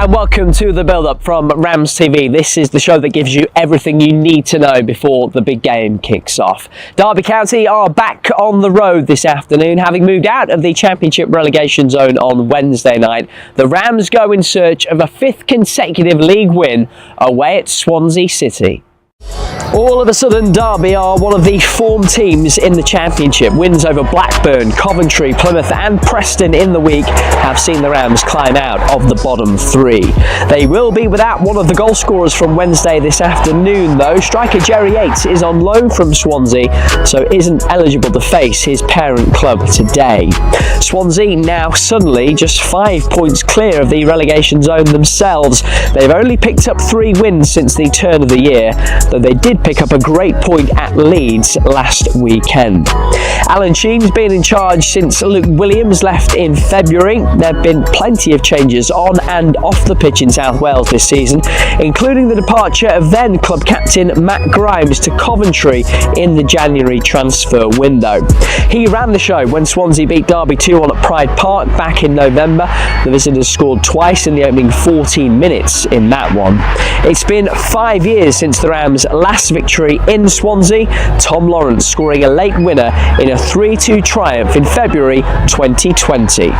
And welcome to the build-up from RamsTV. This is the show that gives you everything you need to know before the big game kicks off. Derby County are back on the road this afternoon, having moved out of the Championship relegation zone on Wednesday night. The Rams go in search of a fifth consecutive league win away at Swansea City. All of a sudden, Derby are one of the form teams in the Championship. Wins over Blackburn, Coventry, Plymouth and Preston in the week have seen the Rams climb out of the bottom three. They will be without one of the goal scorers from Wednesday this afternoon though. Striker Jerry Yates is on loan from Swansea, so isn't eligible to face his parent club today. Swansea now suddenly just 5 points clear of the relegation zone themselves. They've only picked up 3 wins since the turn of the year, though they did pick up a great point at Leeds last weekend. Alan Sheehan's been in charge since Luke Williams left in February. There have been plenty of changes on and off the pitch in South Wales this season, including the departure of then club captain Matt Grimes to Coventry in the January transfer window. He ran the show when Swansea beat Derby 2-1 at Pride Park back in November. The visitors scored twice in the opening 14 minutes in that one. It's been 5 years since the Rams' last victory in Swansea, Tom Lawrence scoring a late winner in a 3-2 triumph in February 2020.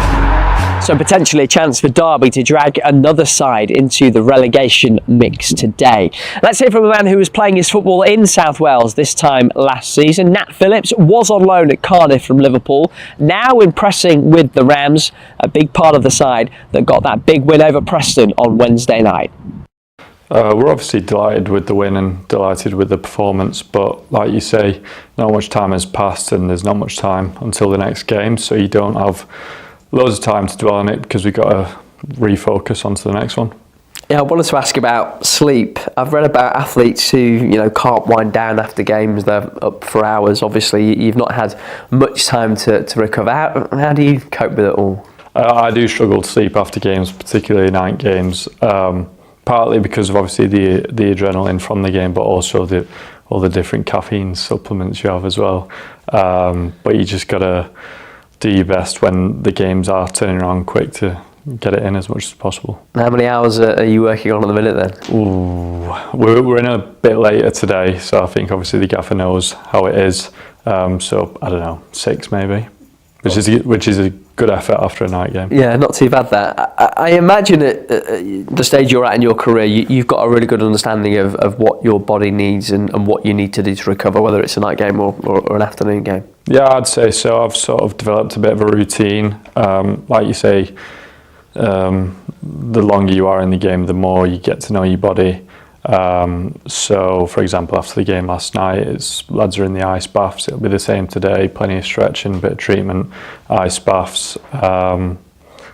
So potentially a chance for Derby to drag another side into the relegation mix today. Let's hear from a man who was playing his football in South Wales this time last season. Nat Phillips was on loan at Cardiff from Liverpool, now impressing with the Rams, a big part of the side that got that big win over Preston on Wednesday night. We're obviously delighted with the win and delighted with the performance, but like you say, not much time has passed and there's not much time until the next game, so you don't have loads of time to dwell on it because we've got to refocus onto the next one. Yeah, I wanted to ask about sleep. I've read about athletes who, can't wind down after games. They're up for hours. Obviously, you've not had much time to recover. How do you cope with it all? I do struggle to sleep after games, particularly night games. Partly because of obviously the adrenaline from the game, but also all the different caffeine supplements you have as well. But you just gotta do your best when the games are turning around quick to get it in as much as possible. How many hours are you working on at the minute then? Ooh, we're in a bit later today, so I think obviously the gaffer knows how it is. So I don't know, 6 maybe, which is a good effort after a night game. Yeah, not too bad that. I imagine at the stage you're at in your career, you've got a really good understanding of what your body needs and what you need to do to recover, whether it's a night game or an afternoon game. Yeah, I'd say so. I've sort of developed a bit of a routine. Like you say, the longer you are in the game, the more you get to know your body. So, for example, after the game last night, lads are in the ice baths. It'll be the same today. Plenty of stretching, bit of treatment, ice baths.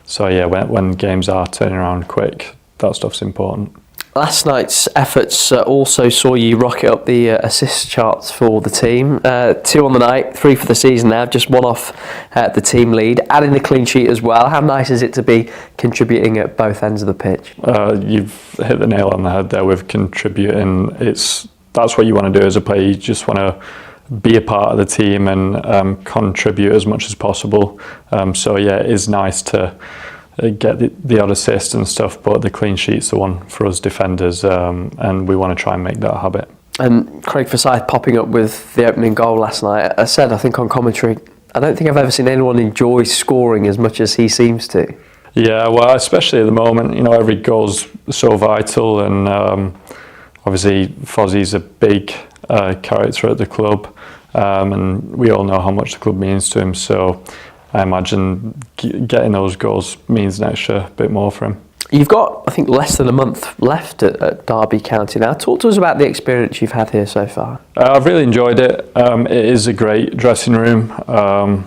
So yeah, when games are turning around quick, that stuff's important. Last night's efforts also saw you rocket up the assist charts for the team. 2 on the night, 3 for the season now, just 1 off the team lead, adding the clean sheet as well. How nice is it to be contributing at both ends of the pitch? You've hit the nail on the head there with contributing. That's what you want to do as a player. You just want to be a part of the team and contribute as much as possible. So yeah, it is nice to get the odd assist and stuff, but the clean sheet's the one for us defenders, and we want to try and make that a habit. And Craig Forsyth popping up with the opening goal last night. I said, I think on commentary, I don't think I've ever seen anyone enjoy scoring as much as he seems to. Yeah, well, especially at the moment, every goal's so vital, and obviously Fozzie's a big character at the club, and we all know how much the club means to him, so I imagine getting those goals means an extra bit more for him. You've got, I think, less than a month left at Derby County now. Talk to us about the experience you've had here so far. I've really enjoyed it. It is a great dressing room.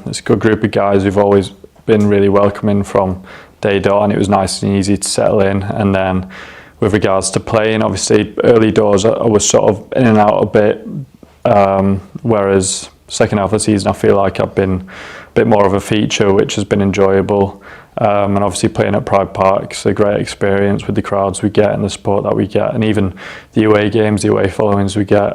It's a good group of guys who've always been really welcoming from day dot, and it was nice and easy to settle in. And then with regards to playing, obviously early doors I was sort of in and out a bit, whereas second half of the season I feel like I've been a bit more of a feature, which has been enjoyable. And obviously playing at Pride Park is a great experience with the crowds we get and the support that we get, and even the away games, the away followings we get.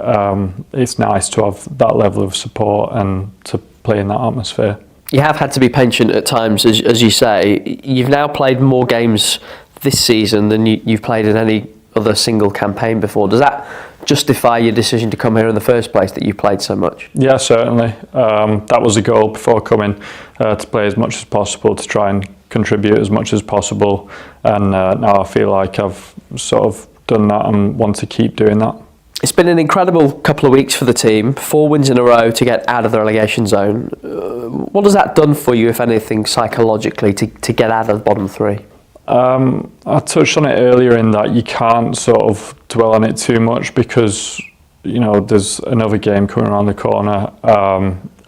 It's nice to have that level of support and to play in that atmosphere. You have had to be patient at times, as you say. You've now played more games this season than you've played in any other single campaign before. Does that justify your decision to come here in the first place, that you played so much? Yeah, certainly. That was the goal before coming, to play as much as possible, to try and contribute as much as possible. And now I feel like I've sort of done that and want to keep doing that. It's been an incredible couple of weeks for the team. 4 wins in a row to get out of the relegation zone. What has that done for you, if anything, psychologically, to get out of the bottom three? I touched on it earlier in that you can't sort of dwell on it too much, because there's another game coming around the corner,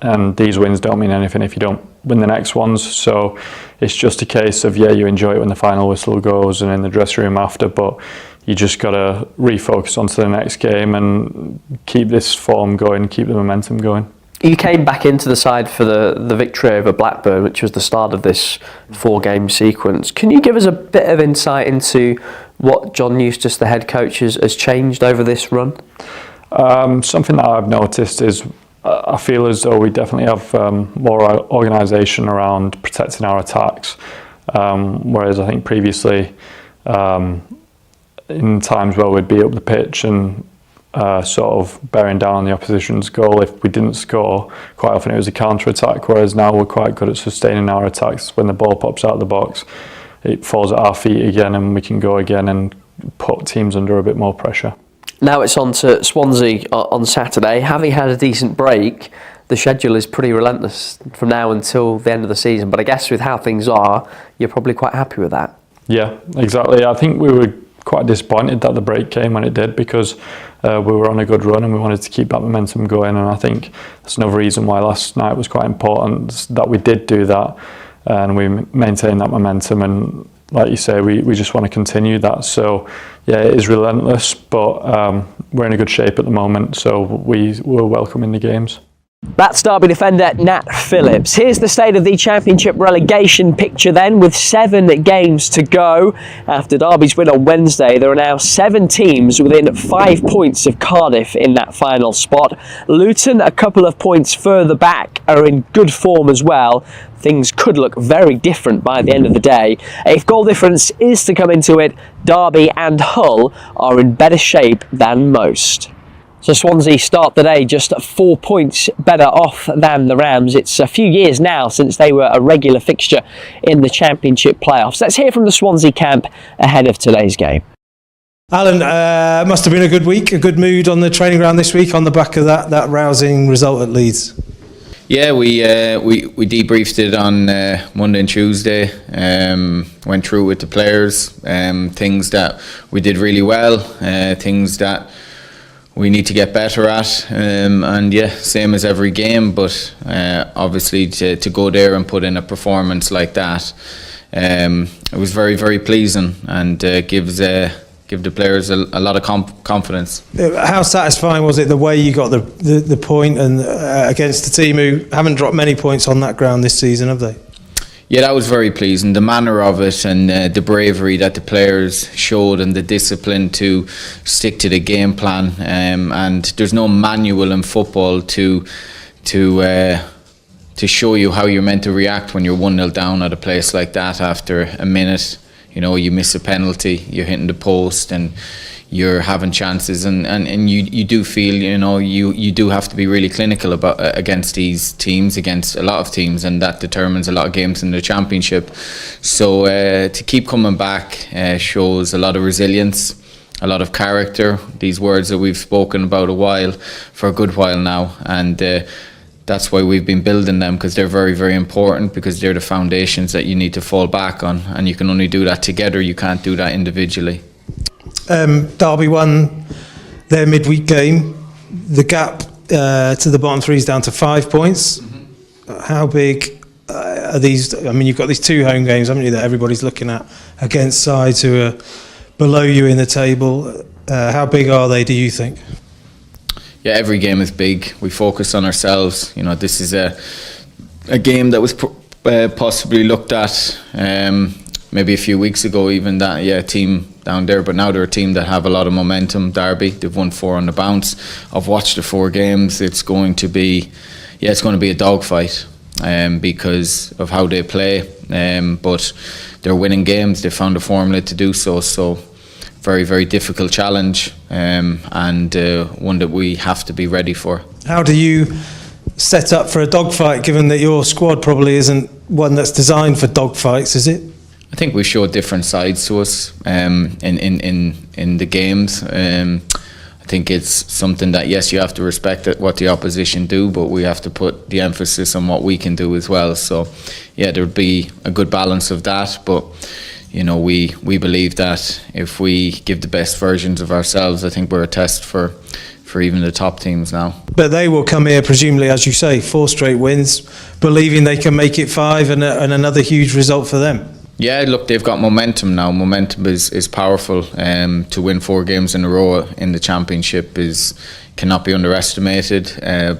and these wins don't mean anything if you don't win the next ones. So it's just a case of, you enjoy it when the final whistle goes and in the dressing room after, but you just got to refocus onto the next game and keep this form going, keep the momentum going. You came back into the side for the victory over Blackburn, which was the start of this 4-game sequence. Can you give us a bit of insight into what John Eustace, the head coach, has changed over this run? Something that I've noticed is I feel as though we definitely have more organisation around protecting our attacks, whereas I think previously, in times where we'd be up the pitch and sort of bearing down on the opposition's goal, if we didn't score, quite often it was a counter-attack, whereas now we're quite good at sustaining our attacks. When the ball pops out of the box, it falls at our feet again and we can go again and put teams under a bit more pressure. Now it's on to Swansea on Saturday. Having had a decent break, the schedule is pretty relentless from now until the end of the season, but I guess with how things are, you're probably quite happy with that. Yeah, exactly. I think we were quite disappointed that the break came when it did, because we were on a good run and we wanted to keep that momentum going, and I think that's another reason why last night was quite important, that we did do that and we maintained that momentum, and like you say, we just want to continue that. So yeah, it is relentless, but we're in a good shape at the moment, so we're welcoming the games. That's Derby defender Nat Phillips. Here's the state of the Championship relegation picture then, with 7 games to go. After Derby's win on Wednesday, there are now 7 teams within 5 points of Cardiff in that final spot. Luton, a couple of points further back, are in good form as well. Things could look very different by the end of the day. If goal difference is to come into it, Derby and Hull are in better shape than most. So Swansea start the day just 4 points better off than the Rams. It's a few years now since they were a regular fixture in the Championship playoffs. Let's hear from the Swansea camp ahead of today's game. Alan, must have been a good week, a good mood on the training ground this week on the back of that rousing result at Leeds. Yeah, we debriefed it on Monday and Tuesday. Went through with the players, things that we did really well, things that we need to get better at, and yeah, same as every game, but obviously to go there and put in a performance like that, it was very, very pleasing, and give the players a lot of confidence. How satisfying was it the way you got the point and against the team who haven't dropped many points on that ground this season, have they? Yeah, that was very pleasing. The manner of it and the bravery that the players showed and the discipline to stick to the game plan. And there's no manual in football to show you how you're meant to react when you're 1-0 down at a place like that after a minute. You miss a penalty, you're hitting the post and you're having chances, and you do feel you do have to be really clinical against these teams, against a lot of teams, and that determines a lot of games in the Championship. So to keep coming back shows a lot of resilience, a lot of character, these words that we've spoken about for a good while now, and that's why we've been building them, because they're very, very important, because they're the foundations that you need to fall back on, and you can only do that together, you can't do that individually. Derby won their midweek game. The gap to the bottom 3 is down to 5 points. Mm-hmm. How big are these? I mean, you've got these 2 home games, haven't you, that everybody's looking at against sides who are below you in the table. How big are they, do you think? Yeah, every game is big. We focus on ourselves. This is a game that was possibly looked at maybe a few weeks ago, even that a team down there, but now they're a team that have a lot of momentum. Derby, they've won 4 on the bounce. I've watched the 4 games. It's going to be a dogfight. because of how they play. But they're winning games. They found a formula to do so. So very, very difficult challenge, and one that we have to be ready for. How do you set up for a dogfight, given that your squad probably isn't one that's designed for dogfights, is it? I think we show different sides to us in the games. I think it's something that, yes, you have to respect what the opposition do, but we have to put the emphasis on what we can do as well. So, yeah, there would be a good balance of that, but you know, we believe that if we give the best versions of ourselves, I think we're a test for even the top teams now. But they will come here, presumably, as you say, 4 straight wins, believing they can make it 5 and another huge result for them. Yeah, look, they've got momentum now. Momentum is powerful. To win 4 games in a row in the Championship cannot be underestimated.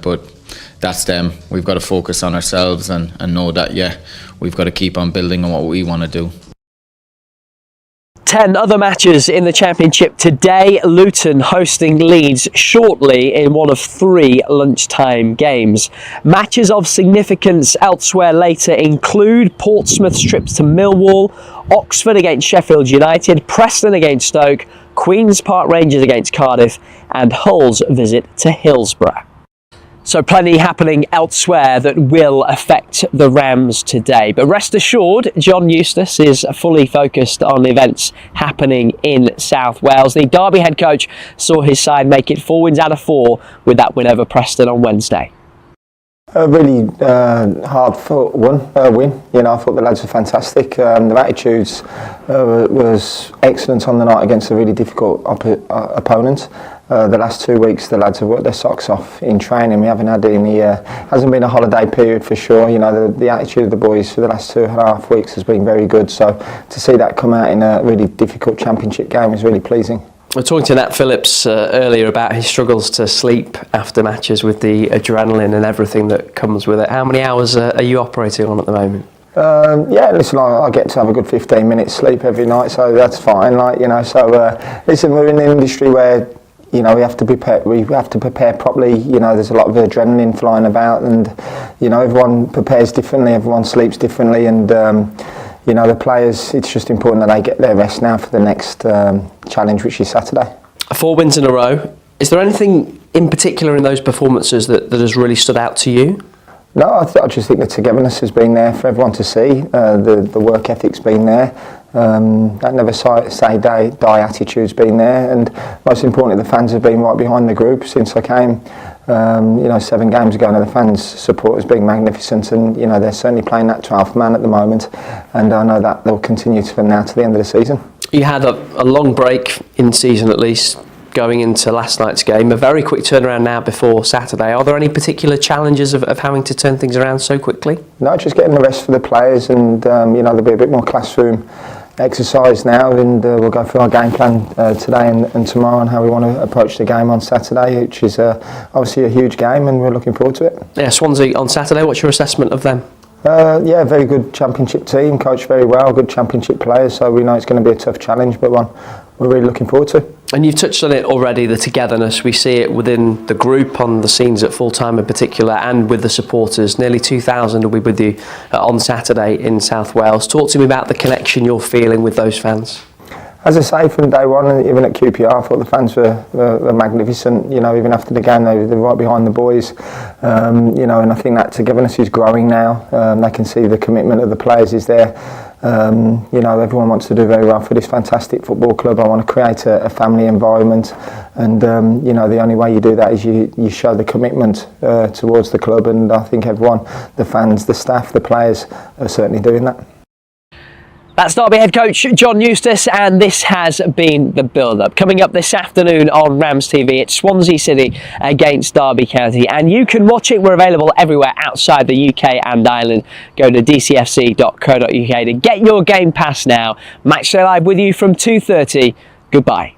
But that's them. We've got to focus on ourselves and know that, yeah, we've got to keep on building on what we want to do. 10 other matches in the Championship today. Luton hosting Leeds shortly in one of 3 lunchtime games. Matches of significance elsewhere later include Portsmouth's trips to Millwall, Oxford against Sheffield United, Preston against Stoke, Queen's Park Rangers against Cardiff, and Hull's visit to Hillsborough. So plenty happening elsewhere that will affect the Rams today. But rest assured, John Eustace is fully focused on events happening in South Wales. The Derby head coach saw his side make it 4 wins out of 4 with that win over Preston on Wednesday. A really hard-fought win. You know, I thought the lads were fantastic. Their attitudes was excellent on the night against a really difficult opponent. The last 2 weeks, the lads have worked their socks off in training. We haven't had any. Hasn't been a holiday period for sure. You know, the attitude of the boys for the last 2.5 weeks has been very good. So to see that come out in a really difficult Championship game is really pleasing. We're talking to Nat Phillips earlier about his struggles to sleep after matches with the adrenaline and everything that comes with it. How many hours are you operating on at the moment? Yeah, listen, I get to have a good 15 minutes sleep every night, so that's fine. Like, you know, so listen, we're in an industry where, you know, we have to prepare properly. You know, there's a lot of adrenaline flying about, and you know, everyone prepares differently, everyone sleeps differently, and you know, the players, it's just important that they get their rest now for the next challenge, which is Saturday. 4 wins in a row. Is there anything in particular in those performances that has really stood out to you? No, I just think the togetherness has been there for everyone to see. The work ethic's been there. That never say die attitude's been there, and most importantly, the fans have been right behind the group since I came. You know, 7 games ago, and the fans' support has been magnificent, and you know, they're certainly playing that 12th man at the moment, and I know that they'll continue to from now to the end of the season. You had a long break in season, at least going into last night's game. A very quick turnaround now before Saturday. Are there any particular challenges of having to turn things around so quickly? No, just getting the rest for the players, and you know, there'll be a bit more classroom exercise now, and we'll go through our game plan today and tomorrow on how we want to approach the game on Saturday, which is obviously a huge game, and we're looking forward to it. Yeah, Swansea on Saturday. What's your assessment of them? Yeah, very good Championship team, coached very well, good Championship players, so we know it's going to be a tough challenge, but one we're really looking forward to. And you've touched on it already, the togetherness. We see it within the group, on the scenes at full time in particular, and with the supporters. Nearly 2,000 will be with you on Saturday in South Wales. Talk to me about the connection you're feeling with those fans. As I say, from day one, even at QPR, I thought the fans were magnificent. You know, even after the game, they're right behind the boys. You know, and I think that togetherness is growing now. They can see the commitment of the players is there. You know, everyone wants to do very well for this fantastic football club. I want to create a family environment, and you know, the only way you do that is you show the commitment towards the club, and I think everyone, the fans, the staff, the players, are certainly doing that. That's Derby head coach John Eustace, and this has been the build-up. Coming up this afternoon on RamsTV, it's Swansea City against Derby County, and you can watch it. We're available everywhere outside the UK and Ireland. Go to dcfc.co.uk to get your game pass now. Matchday Live with you from 2:30. Goodbye.